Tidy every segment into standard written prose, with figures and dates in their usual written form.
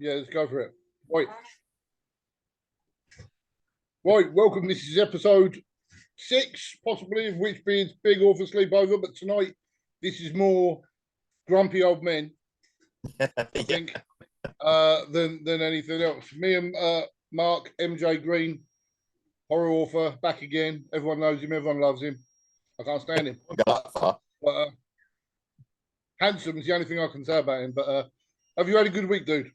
Yeah, let's go for it. Right. Right, welcome. This is episode 6, possibly, of Witchbeard's Big Author Sleepover. But tonight, this is more grumpy old men, I think, than anything else. Me and Mark, MJ Green, horror author, back again. Everyone knows him. Everyone loves him. I can't stand him. But handsome is the only thing I can say about him. But have you had a good week, dude?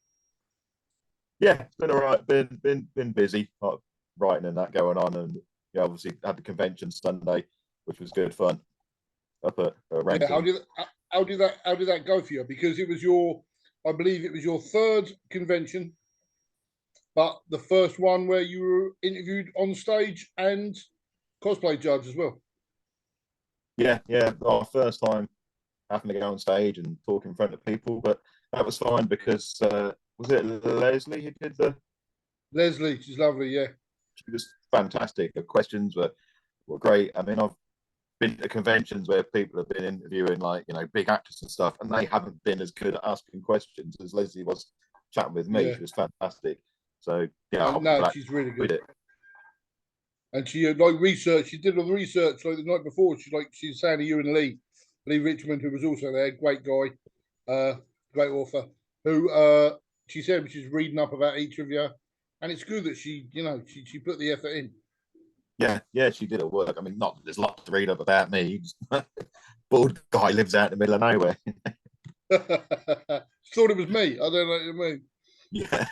Yeah, it's been all right. Been busy, like writing and that going on, and yeah, obviously had the convention Sunday, which was good fun. Up at Yeah, how Rankin. did that go for you? Because it was I believe it was your third convention, but the first one where you were interviewed on stage and cosplay judge as well. Yeah, our first time having to go on stage and talk in front of people, but that was fine because was it Leslie who did the? Leslie, she's lovely, yeah. She was fantastic. The questions were great. I mean, I've been to conventions where people have been interviewing big actors and stuff, and they haven't been as good at asking questions as Leslie was chatting with me. Yeah. She was fantastic. So yeah, No, she's really good. And she research. She did all the research like the night before. She's saying to you and Lee Richmond, who was also there, great guy, great author, who she said she's reading up about each of you, and it's good that she put the effort in. Yeah, she did her work. I mean, not there's lots to read up about me. Bald guy lives out in the middle of nowhere. Thought it was me. I don't know what you mean. Yeah.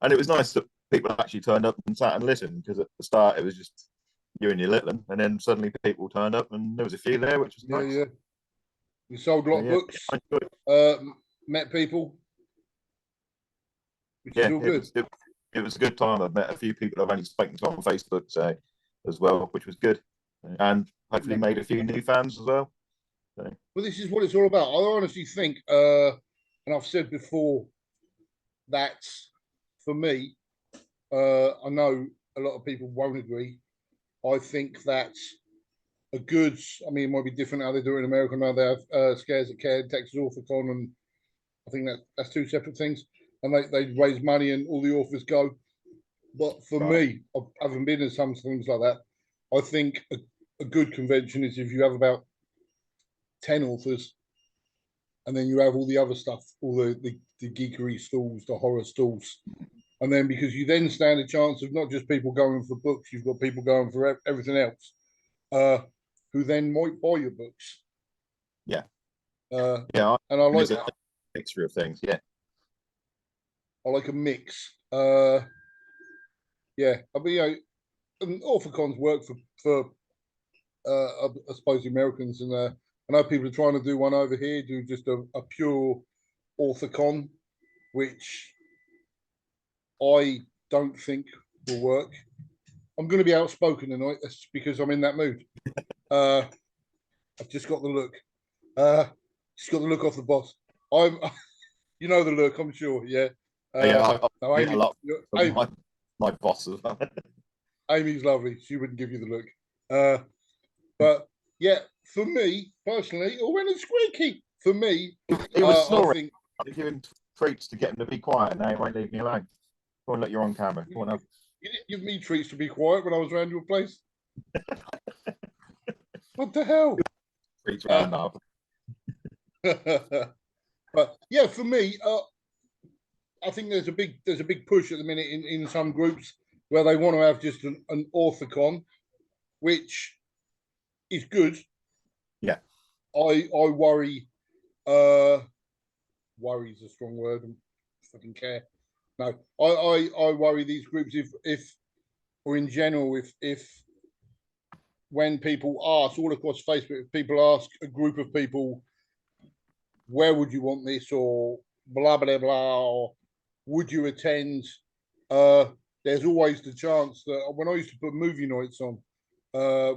And it was nice that people actually turned up and sat and listened, because at the start it was just you and your little one, and then suddenly people turned up and there was a few there, which was nice. Yeah. We sold a lot of books, met people, which is all good. It was a good time. I've met a few people I've only spoken to on Facebook as well, which was good, and hopefully made a few new fans as well. So. Well, this is what it's all about. I honestly think, and I've said before, that for me, I know a lot of people won't agree. I think that a good, I mean, it might be different how they do it in America now. They have Scares at Care, Texas AuthorCon, and I think that's two separate things. And they raise money and all the authors go. But for me, I haven't been in some things like that. I think a good convention is if you have about 10 authors, and then you have all the other stuff, all the geekery stalls, the horror stalls. And then because you then stand a chance of not just people going for books, you've got people going for everything else, who then might buy your books. Yeah. And I like a mixture of things. Yeah. I like a mix. Yeah. I mean, AuthorCons work for I suppose the Americans, and I know people are trying to do one over here, do just a pure AuthorCon, which I don't think will work. I'm going to be outspoken tonight. That's because I'm in that mood. I've just got the look. Just got the look off the boss. You know the look, I'm sure. Yeah. Amy, my boss as well. Amy's lovely. She wouldn't give you the look. But yeah, for me personally, when it's squeaky, for me, it was snoring. I think giving treats to get him to be quiet, and now he won't leave me alone. Go on, look, you're on camera. Go on, you didn't give me treats to be quiet when I was around your place. What the hell? Treats around up. But yeah, for me, I think there's a big push at the minute in some groups where they want to have just an AuthorCon, which is good. Yeah. I worry. Worry is a strong word. I fucking care. No, I worry these groups if or in general if when people ask all across Facebook, if people ask a group of people, where would you want this, or blah blah blah, or would you attend? There's always the chance that when I used to put movie nights on,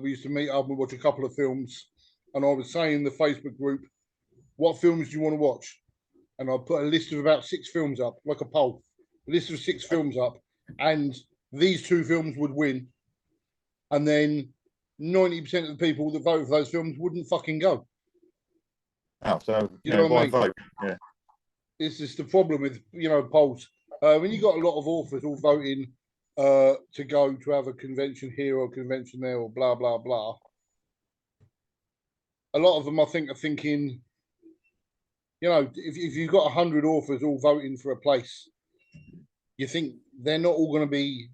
we used to meet up and watch a couple of films, and I was saying in the Facebook group, what films do you want to watch? And I put a list of about 6 films up, like a poll, a list of 6 films up, and these 2 films would win. And then 90% of the people that vote for those films wouldn't fucking go. Oh, so you know what I mean? Vote. Yeah. this is the problem with polls. When you got a lot of authors all voting to go to have a convention here or a convention there or blah blah blah. A lot of them, I think, are thinking, if you've got 100 authors all voting for a place, you think they're not all going to be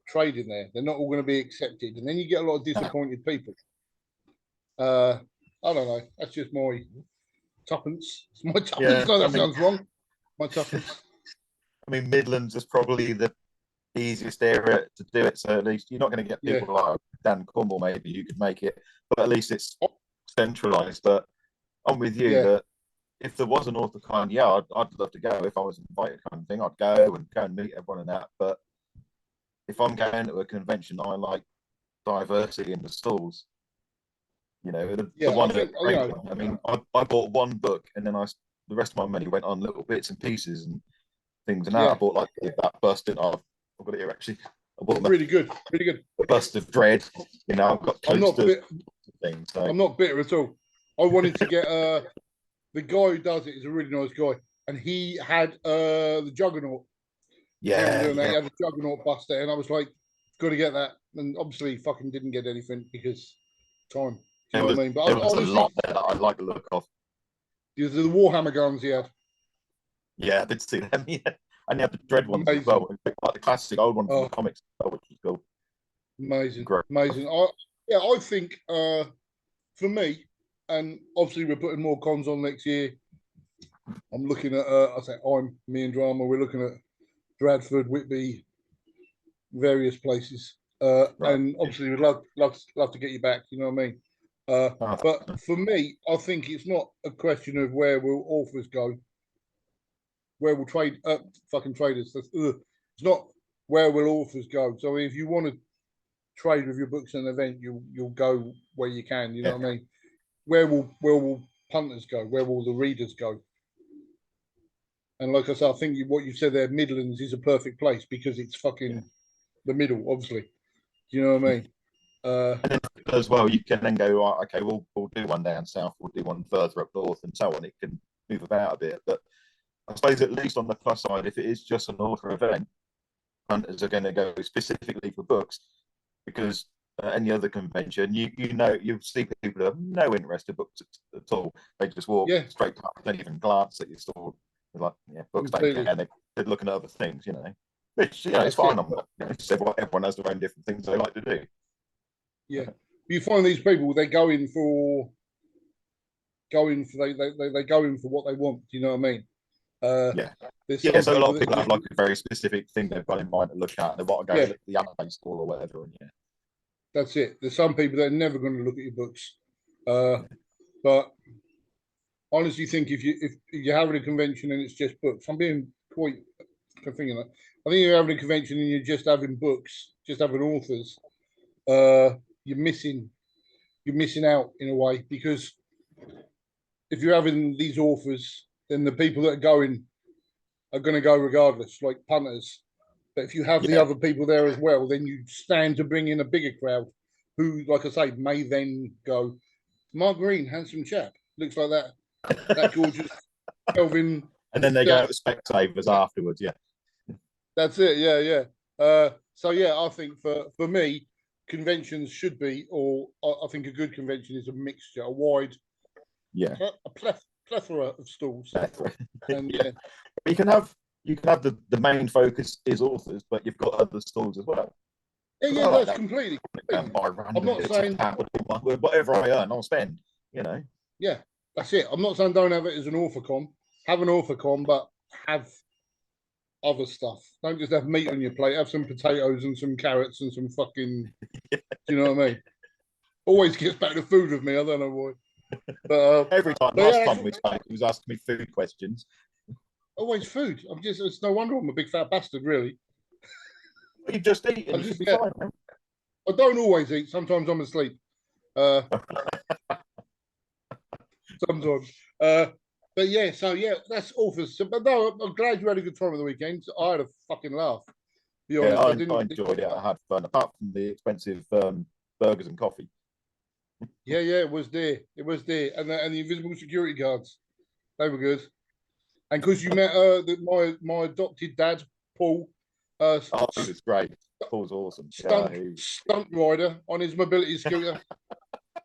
trading there. They're not all going to be accepted, and then you get a lot of disappointed people. I don't know. That's just my tuppence. It's my tuppence. Yeah, No, that sounds wrong. My tuppence. I mean, Midlands is probably the easiest area to do it. So at least you're not going to get people like Dan Cornwall, maybe you could make it, but at least it's centralised. But I'm with you that if there was an author con, I'd love to go. If I was invited, kind of thing, I'd go and meet everyone and that. But if I'm going to a convention, I like diversity in the stalls. The one I mean, I bought one book and then the rest of my money went on little bits and pieces and things. And now I bought like that bust in. I've got it here actually. I bought really good. The Bust of Dread. I've got coasters. I'm not bitter at all. I wanted to get the guy who does it is a really nice guy, and he had the Juggernaut. Yeah, he had the Juggernaut bust there, and I was like, got to get that, and obviously fucking didn't get anything because time. Do you know what I mean? But there was a lot there that I like the look of. The Warhammer guns he had. Yeah, I did see them. Yeah, and he had the Dread ones as well, like the classic old one from the comics, which was cool. Amazing, amazing. I think for me, and obviously we're putting more cons on next year. I'm looking at me and Drama. We're looking at Bradford, Whitby, various places, and obviously we'd love to get you back. You know what I mean? But for me, I think it's not a question of where will authors go, where will fucking traders. It's not where will authors go. So if you want to trade with your books at an event, you'll go where you can. You know what I mean? Where will punters go? Where will the readers go? And like I said, I think what you said there, Midlands is a perfect place because it's fucking the middle, obviously. Do you know what I mean? And then as well, you can then go, right, okay, we'll do one down south, we'll do one further up north, and so on. It can move about a bit, but I suppose at least on the plus side, if it is just an author event, hunters are going to go specifically for books, because any other convention, you see people who have no interest in books at all. They just walk straight past, don't even glance at your store. They're like, books don't care. They're looking at other things, Which it's fine. I'm not. Everyone has their own different things they like to do. Yeah, you find these people they go in for what they want. Do you know what I mean? So a lot of people have like a very specific thing they've got in mind to look at. They want to go to the anime store or whatever. And that's it. There's some people that are never going to look at your books, but honestly, think if you're having a convention and it's just books, I'm being quite thinking that. I think you're having a convention and you're just having books, just having authors. You're missing out in a way, because if you're having these authors, then the people that are going to go regardless, like punters. But if you have the other people there as well, then you stand to bring in a bigger crowd who, like I say, may then go, Mark Green, handsome chap, looks like that gorgeous Kelvin. And then they go to spectators afterwards, That's it, yeah. So I think for me, conventions should be, or I think a good convention is a mixture, a wide, a plethora of stalls. And you can have the main focus is authors, but you've got other stalls as well. That's completely. I'm not saying whatever I earn, I'll spend. Yeah, that's it. I'm not saying don't have it as an author con. Have an author con, but have other stuff. Don't just have meat on your plate. Have some potatoes and some carrots and some fucking. Do you know what I mean? Always gets back to food with me. I don't know why. But every time, last time we spoke, he was asking me food questions. Always food. It's no wonder I'm a big fat bastard, really. You just eat. I don't always eat. Sometimes I'm asleep. Sometimes. But that's authors. But no, I'm glad you had a good time on the weekend. I had a fucking laugh. I enjoyed it. I had fun, apart from the expensive burgers and coffee. It was there. And the invisible security guards. They were good. And because you met my adopted dad, Paul, Oh, he was great. Paul's awesome. stunt rider on his mobility scooter,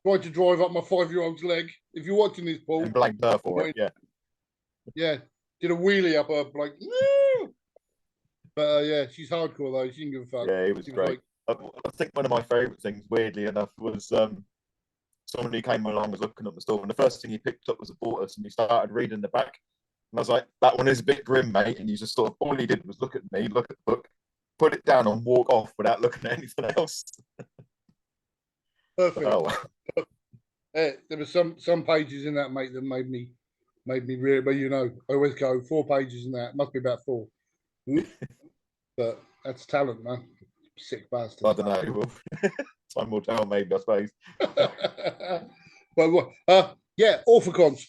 tried to drive up my 5-year-old's leg. If you're watching this, Paul, and blamed her for it. Yeah, did a wheelie up her like. Woo! But yeah, she's hardcore though. She didn't give a fuck. Yeah, he was great. I think one of my favourite things, weirdly enough, was someone who came along was looking at the store, and the first thing he picked up was a tortoise, and he started reading the back. And I was like, "That one is a bit grim, mate." And he just sort of all he did was look at me, look at the book, put it down, and walk off without looking at anything else. Perfect. Oh. There were some pages in that, mate, that made me really. But you know, I always go 4 pages in that. Must be about 4. But that's talent, man. Sick bastard. I don't know. Time will tell, maybe, I suppose. But yeah, Orphicons.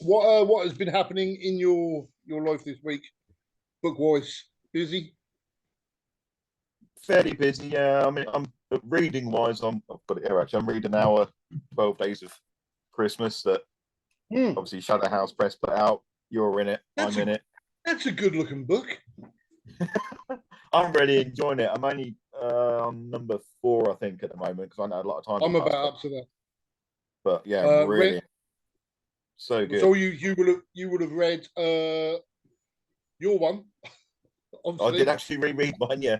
What has been happening in your life this week, book wise? Busy? Fairly busy, yeah. I mean, I'm reading wise. I've got it here actually. I'm reading our 12 Days of Christmas that obviously Shadow House Press put out. You're in it. I'm in it. That's a good looking book. I'm really enjoying it. I'm only on number 4, I think, at the moment, because I know a lot of time. I'm about up to that. But yeah, really, so good. So you would have read your one. Obviously. I did actually reread mine, yeah,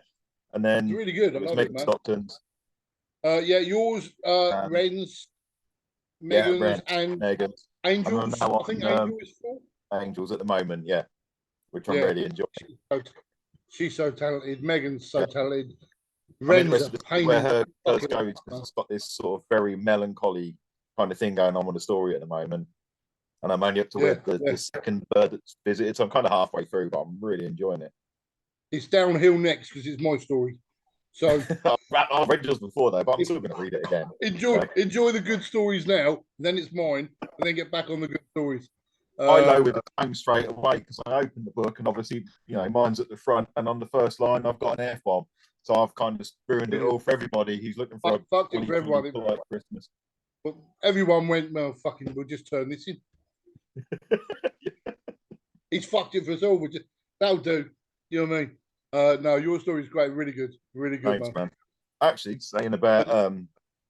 and then it's really good. It was Megan Stockton's. Yeah, yours, Ren's, Megan's, and Megan's. Angels. I think Angels is 4. Angels at the moment, yeah, which I'm really enjoying. She's so talented. Megan's so talented. Ren's a pain. Where her goes because it's got this sort of very melancholy kind of thing going on with the story at the moment, and I'm only up to where the second bird that's visited, so I'm kind of halfway through, but I'm really enjoying it. It's downhill next because it's my story. So I've read yours before though, but I'm still going to read it again. Enjoy the good stories now, then it's mine, and then get back on the good stories. I know with the time straight away because I opened the book and obviously, you know, mine's at the front, and on the first line I've got an F-bomb, so I've kind of ruined it all for everybody who's looking for fucked it for everybody. Like Christmas. But everyone went, well, fucking, we'll just turn this in. He's fucked it for us all. That'll do. You know what I mean? No, your story's great. Really good. Really good. Thanks, man. Actually, saying about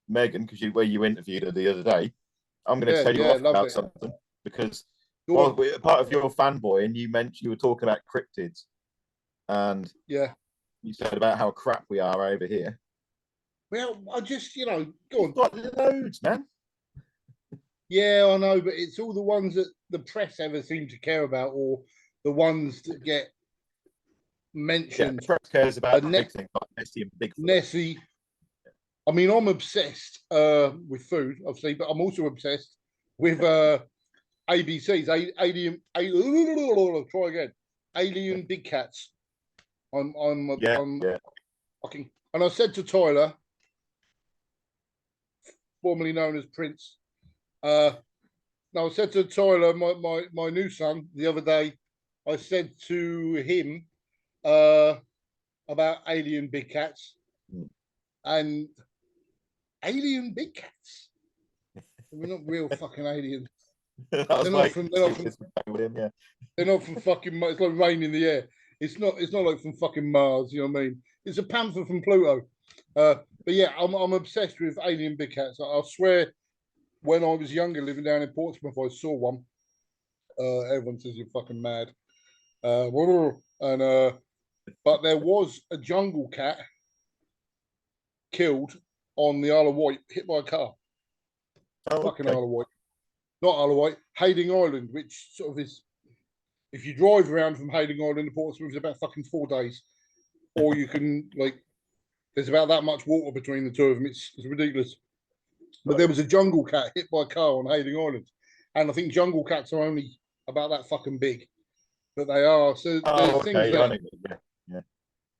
Megan, because where you interviewed her the other day, I'm going to tell you about something because we're part of your fanboy, and you mentioned you were talking about cryptids, and you said about how crap we are over here. Well, I just, you know, go on. Got loads, man. Yeah, I know, but it's all the ones that the press ever seem to care about, or the ones that get mentioned. The press cares about big things like Nessie and Bigfoot. Nessie. I mean, I'm obsessed with food, obviously, but I'm also obsessed with ABC's alien. Try again. Alien big cats. I'm fucking. And I said to Tyler, formerly known as Prince. I said to Tyler, my new son, the other day, I said to him about alien big cats and alien big cats. We're not real fucking aliens. They're not from fucking. It's like rain in the air. It's not like from fucking Mars. You know what I mean? It's a panther from Pluto. But yeah, I'm obsessed with alien big cats. I swear, when I was younger, living down in Portsmouth, I saw one. Everyone says you're fucking mad. But there was a jungle cat killed on the Isle of Wight, hit by a car. Fucking Isle of Wight. Not Isle of Wight, Hayling Island, which sort of is, if you drive around from Hayling Island to Portsmouth, it's about fucking 4 days. Or you can, like, there's about that much water between the two of them. It's ridiculous. But there was a jungle cat hit by a car on Hayling Island. And I think jungle cats are only about that fucking big. But they are. So there's things that,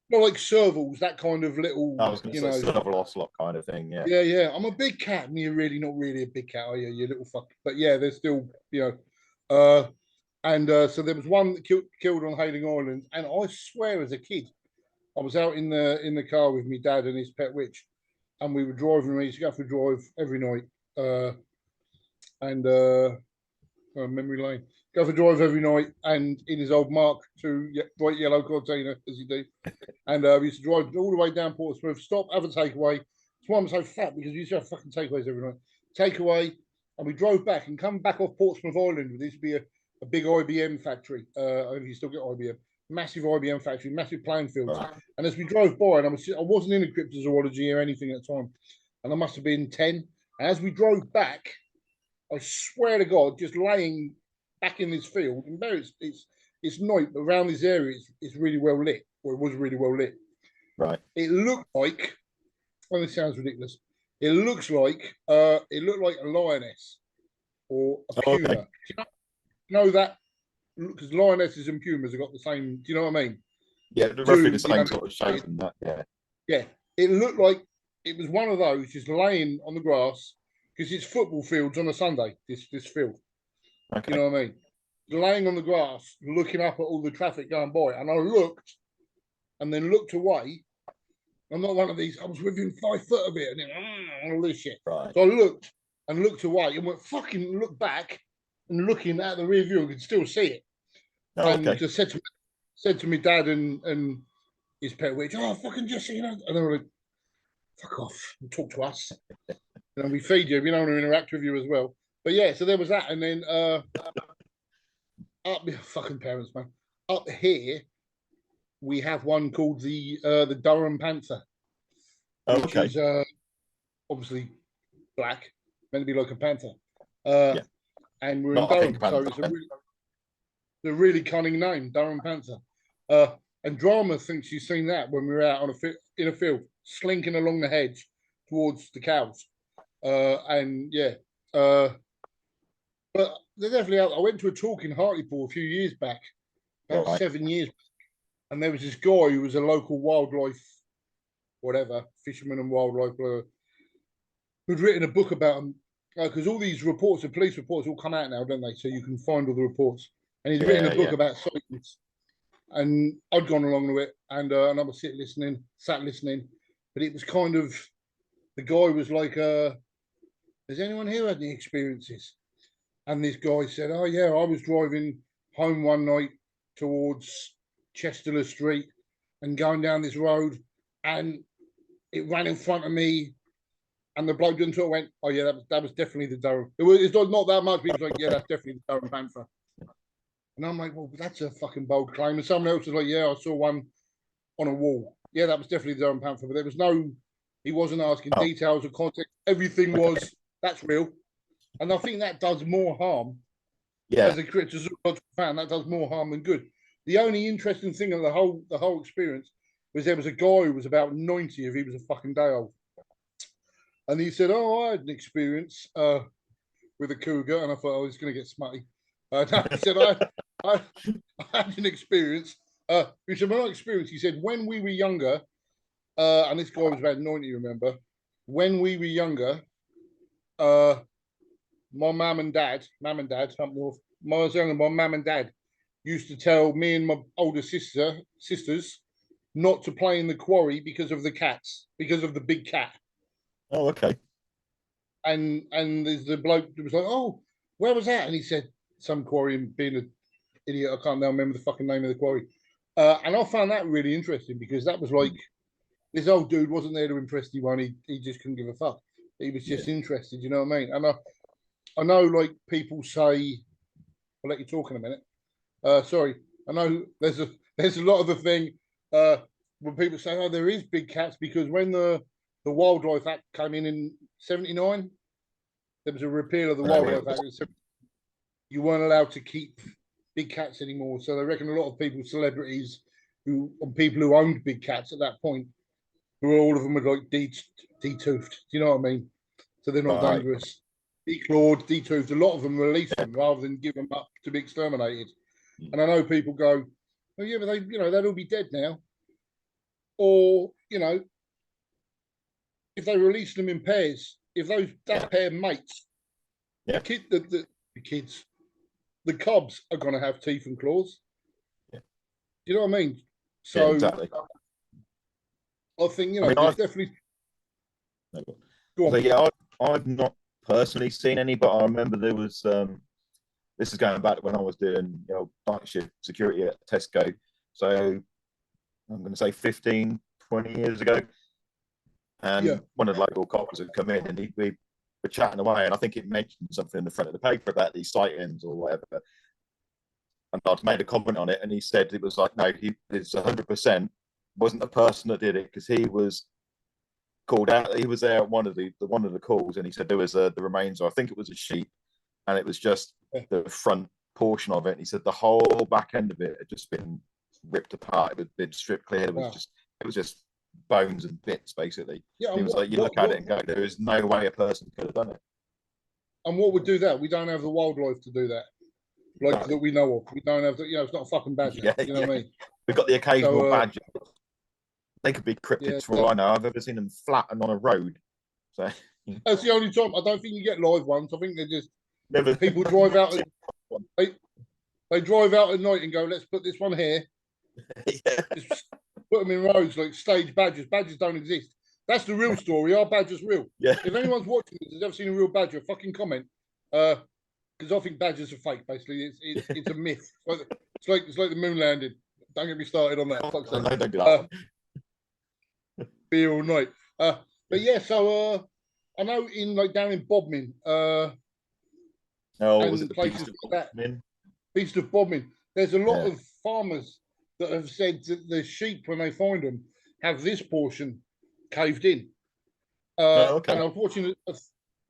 not like servals, that kind of little, I was going to say serval ocelot kind of thing, Yeah. I'm a big cat, and you're really not really a big cat, are you? You little fuck. But yeah, there's still, you know. So there was one that killed on Hayling Island, and I swear, as a kid, I was out in the car with my dad and his pet witch, and we were driving. We used to go for a drive every night, memory lane. go for a drive every night, and in his old Mark II bright yellow Cortina, as you do. And we used to drive all the way down Portsmouth, stop, have a takeaway. That's why I'm so fat, because we used to have fucking takeaways every night. Takeaway, and we drove back and come back off Portsmouth Island. There used to be a big IBM factory. I don't know if you still get IBM. Massive IBM factory, massive playing fields. Right. And as we drove by, and I wasn't in a cryptozoology or anything at the time, and I must have been 10. And as we drove back, I swear to God, just laying back in this field, and there it's night, but around this area, it's really well lit, or it was really well lit. Right. It looked like, oh, this sounds ridiculous. It looked like a lioness or a puma. Okay. Do you know that? Because lionesses and pumas have got the same. Do you know what I mean? Yeah, roughly the same sort of shape and that. Yeah. Yeah, it looked like it was one of those just laying on the grass, because it's football fields on a Sunday. This field. Okay. You know what I mean? Laying on the grass, looking up at all the traffic going by, and I looked, and then looked away. I'm not one of these. I was within 5 foot of it, and then all this shit. Right. So I looked and looked away, and went fucking look back, and looking at the rear view, I could still see it. Oh, and okay. Just said to me dad and his pet witch, "Oh, fucking just you know," and they were like, "Fuck off and talk to us." And we feed you, we don't want to interact with you as well. But yeah, so there was that, and then up fucking parents, man. Up here, we have one called the Durham Panther, which is obviously black, meant to be like a panther. Yeah. And we're in Durham, so it's a really cunning name, Durham Panther. And Drama thinks she's seen that when we were out on in a field, slinking along the hedge towards the cows. And yeah, but they're definitely out. I went to a talk in Hartlepool a few years back, about 7 years back, and there was this guy who was a local wildlife, whatever, fisherman and wildlife, who'd written a book about them. Because all these reports, the police reports, all come out now, don't they? So you can find all the reports. And he's written a book about sightings. And I'd gone along with it, and I was sat listening. But it was kind of, the guy was like, has anyone here had any experiences? And this guy said, oh yeah, I was driving home one night towards Chester Street and going down this road, and it ran in front of me. And the bloke didn't talk, went, oh yeah, that was definitely the Durham. It's not that much, but he was like, yeah, that's definitely the Durham Panther. And I'm like, well, that's a fucking bold claim. And someone else was like, yeah, I saw one on a wall. Yeah, that was definitely the Durham Panther. But there was he wasn't asking details or context. Everything was, that's real. And I think that does more harm. Yeah. As a cryptozoological fan, that does more harm than good. The only interesting thing of the whole experience was there was a guy who was about 90 if he was a fucking day old. And he said, oh, I had an experience with a cougar. And I thought, oh, he's going to get smutty. No, he said, I had an experience. He said, well, not experience. He said, when we were younger, and this guy was about 90, remember? When we were younger, my mum and dad, up north, when I was younger, my mum and dad used to tell me and my older sisters not to play in the quarry because of the cats, because of the big cat. Oh, okay. And there's the bloke that was like, oh, where was that? And he said, some quarry, and being an idiot, I can't now remember the fucking name of the quarry. And I found that really interesting, because that was like, this old dude wasn't there to impress anyone. He just couldn't give a fuck. He was just interested, you know what I mean? And I know, like, people say, I'll let you talk in a minute. Sorry, I know there's a lot of the thing when people say, oh, there is big cats, because when the Wildlife Act came in 79, there was a repeal of the Wildlife Act. So you weren't allowed to keep big cats anymore. So they reckon a lot of people, celebrities, people who owned big cats at that point, who all of them were like detoothed. Do you know what I mean? So they're not dangerous. Declawed, detoothed. A lot of them release them rather than give them up to be exterminated. And I know people go, oh yeah, but they'd all be dead now. Or, if they release them in pairs, if that pair mates, the kids, the cubs are going to have teeth and claws. Yeah. Do you know what I mean? So exactly. I think there's definitely. Go on. So, yeah, I've not personally seen any, but I remember there was This is going back when I was doing, night shift security at Tesco. So I'm going to say 15, 20 years ago. And one of the local cops had come in, and we were chatting away, and I think it mentioned something in the front of the paper about these sightings or whatever. And I'd made a comment on it, and he said it was like, no, it's 100% wasn't the person that did it, because he was called out. He was there at one of the calls, and he said there was the remains of, I think it was a sheep, and it was just the front portion of it. And he said the whole back end of it had just been ripped apart. It had been stripped clear. It was just bones and bits, basically. Yeah, he was like, you look at it and go, there is no way a person could have done it. And what would do that? We don't have the wildlife to do that, that we know of. We don't have it's not a fucking badger. You know what I mean? We've got the occasional badger. They could be cryptids for all I know. I've ever seen them flatten on a road. So that's the only time. I don't think you get live ones. I think they're just people drive out. They drive out at night and go, let's put this one here. Just put them in roads like stage badgers. Badgers don't exist. That's the real story. Are badgers real? Yeah. If anyone's watching this has ever seen a real badger, fucking comment. Because I think badgers are fake. Basically, it's a myth. It's like the moon landing. Don't get me started on that. No, don't do that. Be all night. But yeah, so I know down in Bodmin, was it the places like that? Beast of Bodmin. There's a lot of farmers that have said that the sheep, when they find them, have this portion caved in. And I was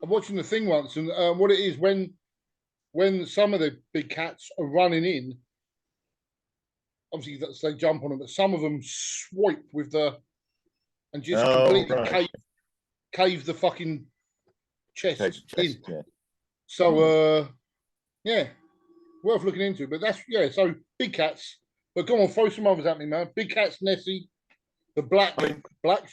watching the thing once, and what it is when some of the big cats are running in, obviously they jump on them, but some of them swipe with and just completely cave the fucking chest in. Yeah. So worth looking into. But that's so big cats. But go on, throw some others at me, man. Big cats, Nessie, the black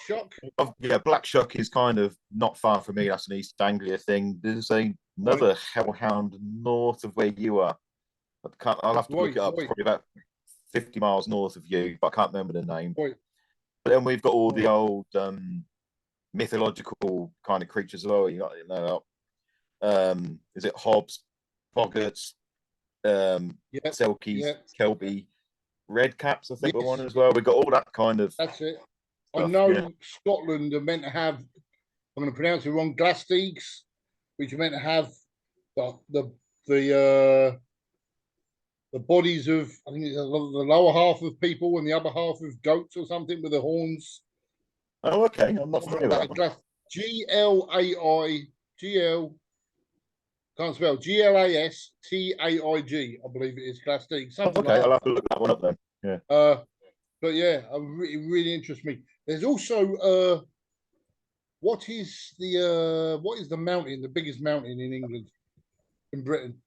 shuck. Yeah, black shuck is kind of not far from me. That's an East Anglia thing. There's another hellhound north of where you are. I'll have to look it up. It's probably about 50 miles north of you, but I can't remember the name. But then we've got all the old mythological kind of creatures as well. You got, is it hobs, boggarts, selkies, kelpie, red caps? I think we're one as well. We've got all that kind of. That's it. Stuff, I know Scotland are meant to have. I'm going to pronounce it wrong. Glasteags, which are meant to have the bodies of, I think it's the lower half of people and the upper half of goats or something with the horns. Oh, okay. I'm not familiar with that. Can't spell, Glastaig, I believe it is, Glasteags. Okay, I'll have to look that one up then. Yeah. But yeah, it really interests me. There's also what is the mountain, the biggest mountain in England, in Britain?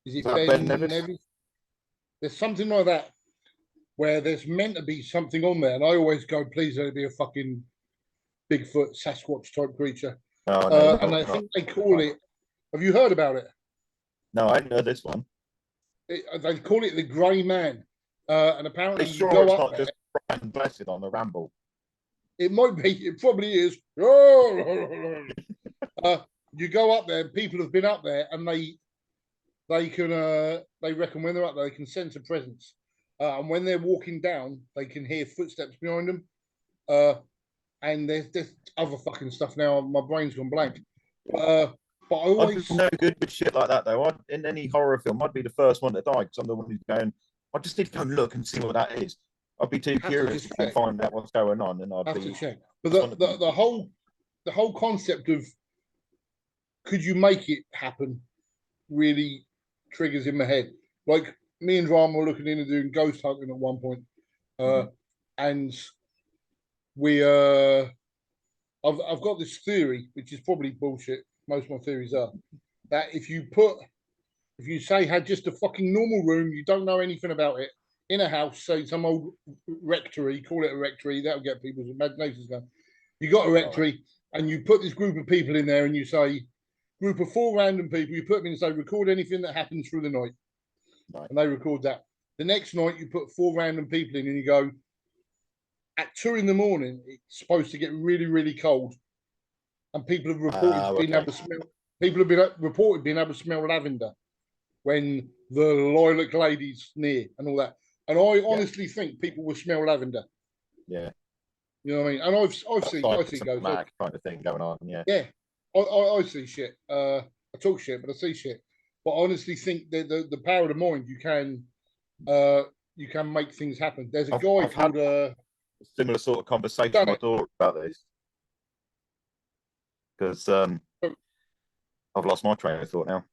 Is it Ben Nevis? There's something like that where there's meant to be something on there, and I always go, please let it be a fucking Bigfoot, Sasquatch type creature. And I think they call it. Have you heard about it? No, I know this one. They call it the Grey Man, and apparently you go up not there, just Brian Blessed on the ramble. It might be. It probably is. You go up there, and people have been up there, and they can they reckon when they're up there, they can sense a presence, and when they're walking down, they can hear footsteps behind them. And there's other fucking stuff now. My brain's gone blank. But I always no good with shit like that though. In any horror film, I'd be the first one to die because I'm the one who's going. I just need to go and look and see what that is. I'd be too curious to find out what's going on, and I'd be. To check. But the whole concept of could you make it happen really triggers in my head. Like me and Ram were looking into doing ghost hunting at one point, and we I've got this theory, which is probably bullshit. Most of my theories are that if you say had just a fucking normal room, you don't know anything about it, in a house, say some old rectory, call it a rectory, that'll get people's imaginations going. You got a rectory and you put this group of people in there and you say, group of 4 random people, you put them in and say, record anything that happens through the night. Right. And they record that. The next night you put 4 random people in and you go, at 2 in the morning, it's supposed to get really, really cold. And people have reported being able to smell. People have been reported being able to smell lavender. when the lilac lady's near and all that. And I honestly think people will smell lavender. Yeah. You know what I mean? And I've seen ghosts. Kind of thing going on. Yeah. Yeah. I see shit. I talk shit, but I see shit. But I honestly think that the power of the mind, you can make things happen. There's a guy I've called had similar sort of conversation with my daughter about this, because I've lost my train of thought now.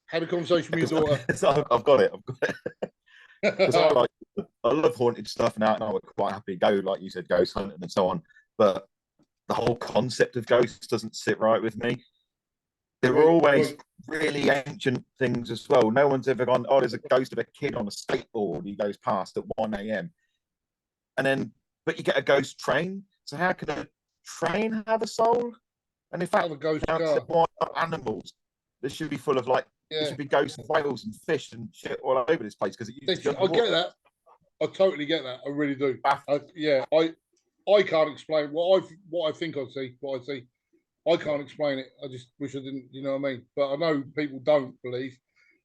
Had a conversation with your daughter. I've got it. Because I love haunted stuff now, and I would quite happily go, like you said, ghost hunting and so on. But the whole concept of ghosts doesn't sit right with me. There were always really ancient things as well. No one's ever gone, oh, there's a ghost of a kid on a skateboard. He goes past at 1 a.m. And then, but you get a ghost train. So how could a train have a soul? And in fact, why not animals? This should be full of there should be ghost whales and fish and shit all over this place, because I get that. I totally get that. I really do. I can't explain what I think I see. What I see, I can't explain it. I just wish I didn't. You know what I mean? But I know people don't believe.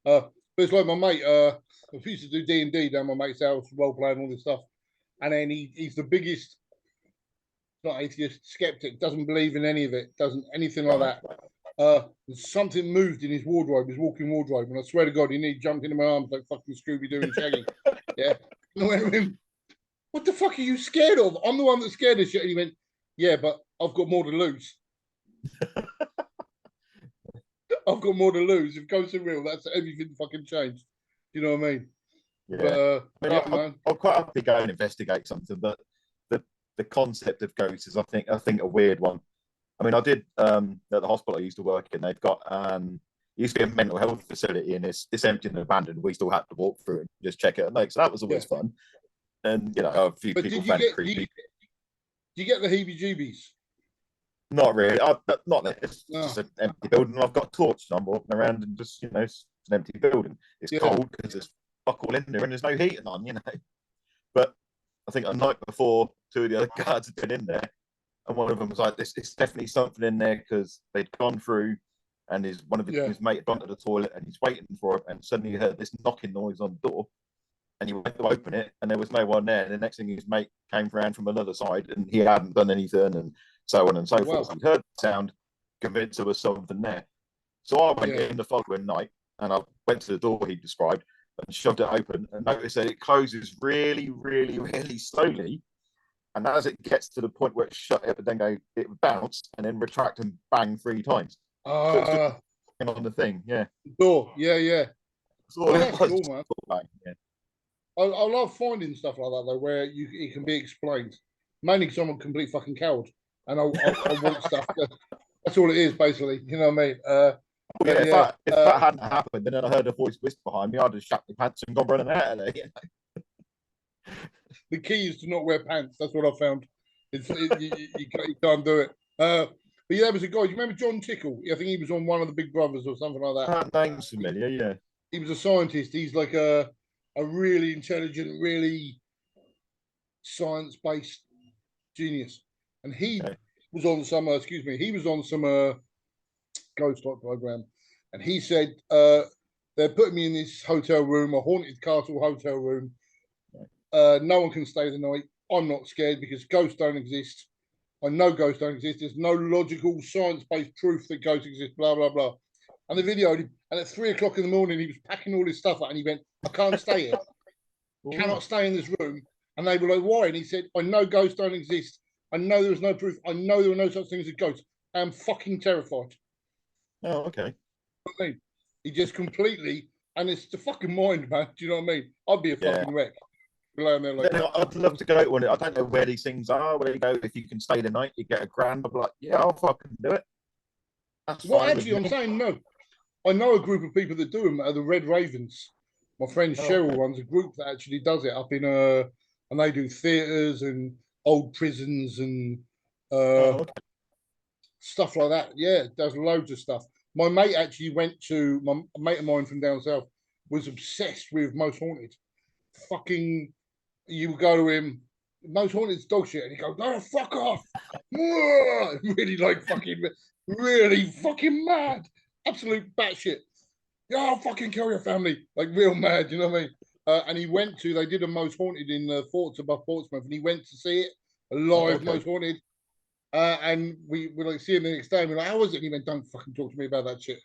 But it's like my mate. I used to do D&D down my mate's house, role playing, all this stuff, and then he's the biggest, not atheist, skeptic. Doesn't believe in any of it. Doesn't anything like that. Something moved in his wardrobe, his walk-in wardrobe, and I swear to God, he nearly jumped into my arms like fucking Scooby-Doo and Shaggy. Yeah. And I went to him, what the fuck are you scared of? I'm the one that's scared of shit. And he went, yeah, but I've got more to lose. I've got more to lose. If ghosts are real, that's everything fucking changed. You know what I mean? Yeah. But, I'll quite happily go and investigate something, but the concept of ghosts is, I think, a weird one. I mean, I did at the hospital I used to work in. They've got it used to be a mental health facility, and it's empty and abandoned. We still had to walk through and just check it at night, so that was always fun. And a few people found it creepy. Do you get the heebie-jeebies? Not really. Not that it's just an empty building. I've got a torch, and I'm walking around, and just it's an empty building. It's cold because there's fuck all in there, and there's no heating on. But I think a night before, 2 of the other guards had been in there. And one of them was like, "It's definitely something in there," because they'd gone through, and his mate had gone to the toilet, and he's waiting for it, and suddenly he heard this knocking noise on the door, and he went to open it, and there was no one there. And the next thing, his mate came around from another side, and he hadn't done anything, and so on and so forth. He heard the sound, convinced there was something there. So I went in the following night, and I went to the door he described and shoved it open, and noticed that it closes really, really, really slowly. And as it gets to the point where it's shut, it would then it would bounce and then retract and bang 3 times. So it's just on the thing, Door, yeah. So that's cool, man. I love finding stuff like that though, where it can be explained. Mainly because I'm a complete fucking coward, and I want stuff. That's all it is, basically. You know what I mean? If that hadn't happened, then I heard a voice whisper behind me, I'd have shut my pants and gone running out of there. The key is to not wear pants. That's what I found. You can't do it. But there was a guy. Do you remember John Tickle? I think he was on one of the Big Brothers or something like that. That name's familiar, yeah. He was a scientist. He's like a really intelligent, really science-based genius. And he was on some, he was on some ghost type program. And he said, they're putting me in this hotel room, a haunted castle hotel room. No one can stay the night. I'm not scared because ghosts don't exist. I know ghosts don't exist. There's no logical science-based proof that ghosts exist, blah, blah, blah. And they videoed him. And at 3 o'clock in the morning, he was packing all his stuff up and he went, I can't stay here. Cannot stay in this room. And they were like, why? And he said, I know ghosts don't exist. I know there was no proof. I know there were no such things as ghosts. I am fucking terrified. Oh, okay. I mean, he just completely, and it's the fucking mind, man. Do you know what I mean? I'd be a fucking wreck. There like I'd love to go on it. I don't know where these things are. Where you go, if you can stay the night, you get $1,000. I'm like, yeah, I'll fucking do it. Actually, I'm saying no. I know a group of people that do them. The Red Ravens. My friend Cheryl runs a group that actually does it up in and they do theatres and old prisons and stuff like that. Yeah, does loads of stuff. My mate actually went to my mate of mine from down south was obsessed with Most Haunted. Fucking. You go to him, Most Haunted's dog shit, and he goes, "No, fuck off!" Really, like fucking, really fucking mad, absolute batshit. Yeah, I'll fucking kill your family. Like real mad, you know what I mean? And he went to, they did a Most Haunted in Forts above Portsmouth, and he went to see it, a Oh, live okay. Most Haunted. And we were like seeing the next day, and we're like, how was it? And he went, don't fucking talk to me about that shit.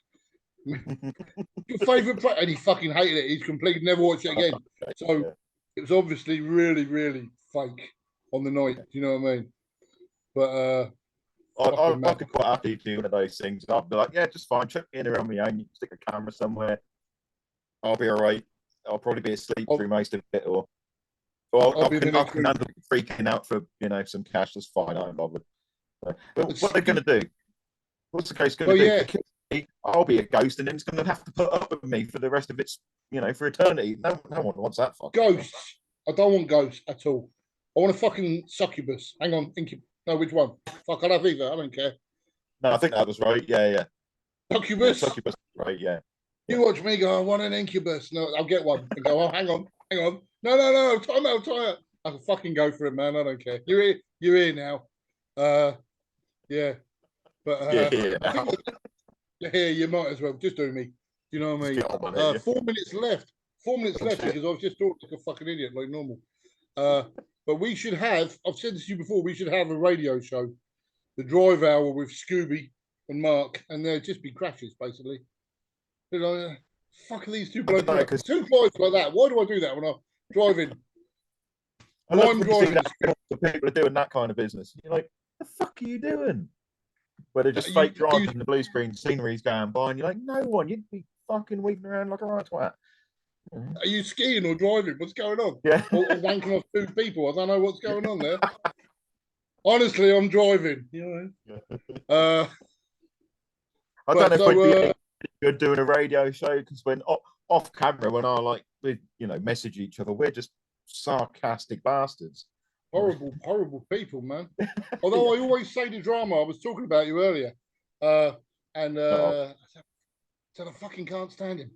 Your favourite play? And he fucking hated it. He's completely never watched it again. So Yeah. it was obviously really, really fake on the night. Do you know what I mean? But I could quite happily do one of those things. I'd be like, yeah, just fine. Chuck me in around my own. You can stick a camera somewhere. I'll be all right. I'll probably be asleep through most of it, or I'll be the I next can handle freaking out for some cash. That's fine. I'm bothered. But what they're going to do? What's the ghost going to do? yeah. If they kill me, I'll be a ghost, and then it's going to have to put up with me for the rest of its, for eternity. No one wants that. Ghosts. I don't want ghosts at all. I want a fucking succubus. Hang on, no, which one? Fuck, I don't either. I don't care. No, I think that was right. Yeah. Succubus. Yeah, succubus, right? Yeah. You watch me go, I want an incubus. No, I'll get one. And go, oh, hang on. No, time out. I can fucking go for it, man. I don't care. You're here now. Yeah. But Yeah. I think yeah, you might as well. Just do me. You know what I mean? 4 minutes left. 4 minutes left because I've just talked like a fucking idiot, like normal. But we should have, I've said this to you before, we should have a radio show, the drive hour with Scooby and Mark, and there'd just be crashes, basically. You know, fuck are these two blokes like? Two blokes like that. Why do I do that when I'm driving? I'm driving. People are doing that kind of business. You're like, the fuck are you doing? Where they're just fake driving and the blue screen scenery's going by, and you're like, no one, you'd be fucking weaving around like a right twat. Are you skiing or driving? What's going on? Yeah. Or wanking off two people? I don't know what's going on there. Honestly, I'm driving. You know. I don't know if we'd be good doing a radio show, because when off camera, when we message each other, we're just sarcastic bastards. Horrible people, man. Although I always say the drama, I was talking about you earlier, I said I fucking can't stand him.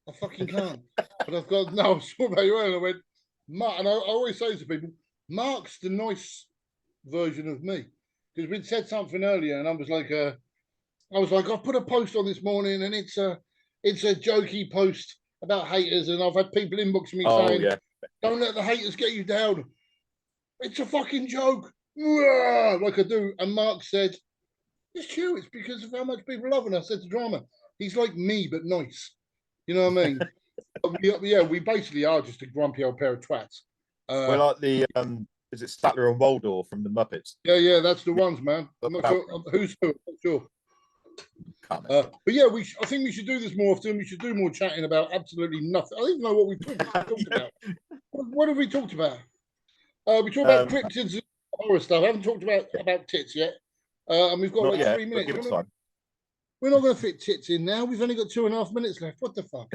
I fucking can't. But I've got no. I was talking about you earlier. I went, Mark, and I always say to people, Mark's the nice version of me, because we'd said something earlier, and I was like, I've put a post on this morning, and it's a jokey post about haters, and I've had people inbox me saying, don't let the haters get you down. It's a fucking joke. Like I do. And Mark said, it's true. It's because of how much people love. And I said to Drama, he's like me, but nice. You know what I mean? We basically are just a grumpy old pair of twats. We're like the, is it Statler and Waldorf from the Muppets? Yeah, that's the ones, man. I'm not sure who's who. I'm not sure. But yeah, I think we should do this more often. We should do more chatting about absolutely nothing. I don't even know what we talked about. What have we talked about? We talked about cryptids and horror stuff. I haven't talked about tits yet. And we've got like 3 minutes. We're not going to fit tits in now. We've only got 2.5 minutes left. What the fuck?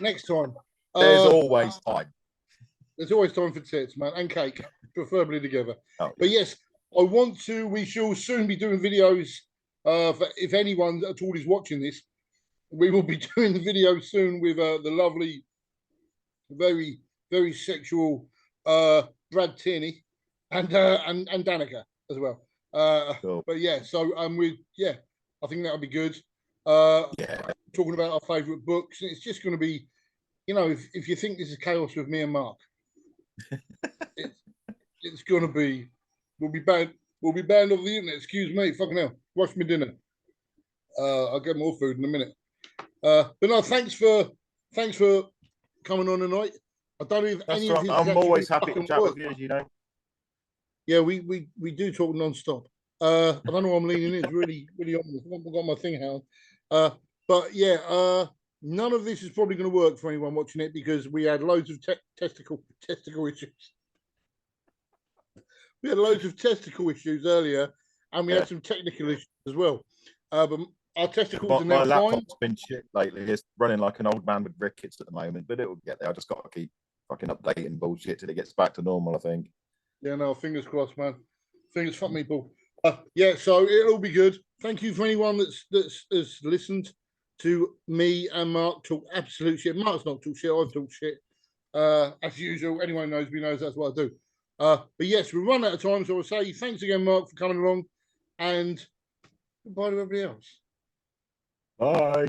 Next time. There's always time. There's always time for tits, man, and cake, preferably together. But yes, we shall soon be doing videos. If anyone at all is watching this, we will be doing the video soon with the lovely, very, very sexual Brad Tierney and Danica as well. Cool. But yeah, so I think that'll be good. Talking about our favourite books, and it's just going to be, if you think this is chaos with me and Mark, it's going to be, we'll be banned off the internet. Excuse me, fucking hell. Wash me dinner. I'll get more food in a minute. But no, thanks for coming on tonight. I don't know if any of his. I'm always happy to chat with you, as you know. Yeah, we do talk non-stop. I don't know why I'm leaning in. It's really, really obvious. I haven't got my thing held. But yeah, none of this is probably going to work for anyone watching it, because we had loads of testicle issues. We had loads of testicle issues earlier, and we had some technical issues as well. But our testicles are now fine. My laptop's been shit lately. It's running like an old man with rickets at the moment, but it will get there. I just got to keep fucking updating bullshit till it gets back to normal, I think. Yeah, no, fingers crossed, man. Fingers fuck me, Paul. Yeah, so it'll be good. Thank you for anyone that's listened to me and Mark talk absolute shit. Mark's not talk shit. I've talked shit. As usual, anyone knows me knows that's what I do. But yes, we've run out of time, so I'll say thanks again, Mark, for coming along, and goodbye to everybody else. Bye.